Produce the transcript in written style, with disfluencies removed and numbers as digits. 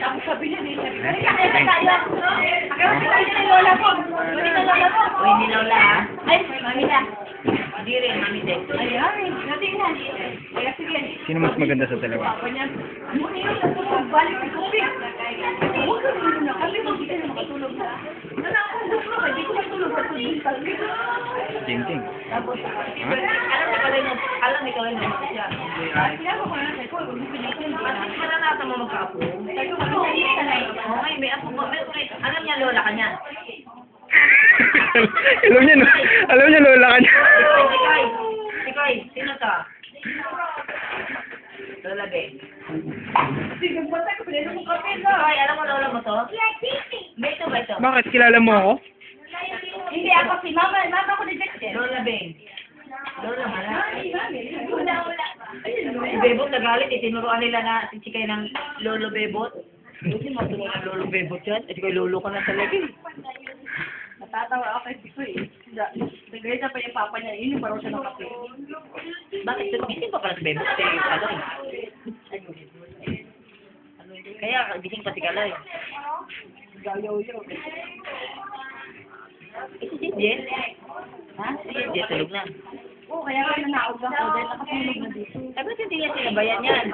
Tapos sabi niya, kaya tayo. Akala ko tayo ni Lola mo. Uy, ni Lola ha? Ay, mami na. Hindi rin, mami din. Ay, natingnan. Kaya sige. Sino mas maganda sa dalawa? Papa niya, yung balik ni Kopi. Huwag ka muna na kami, hindi ka na makatulog na. Nanakong ka, hindi ko matulog sa tubig. Jinting. Tapos, alam ikaw rin naman siya. Sinabi ko na ko, kung pinipin ko na. Maranasan mo magkaapo. Sabi ko, okay, may apo ko. Alam niya, Lola ka niya. alam niya lola ka niya. Ikoy, sino to? Lola Ben. Sige, bata ko, pinito mo kape to. Ay, alam mo Lola mo to? Ba ito? Bakit? Kilala mo ako? Hindi, ako si Mama. Mama ko ni Jackson. Lola Ben. Lola, mala. Wala. Si Bebot nagalit, itinuruan nila na si Chikay ng Lolo Bebot. Kasi matulog ng Lolo Bebot yan. Eh, Chikay, Lolo ka na talaga eh. Natatawa ako kay Chikoy eh. Nagayad na pa yung papa niya, yun yung parang siya ng kape. Bakit? Gising pa pala si Bebot? Kaya gising pa si Kalay. Gayaw-yaw. Si Jet? Ha? Si Jet, tulog na. Oo, kaya ka nanaog ako dahil nakatulog na dito. Sabi hindi niya sinabayan yan.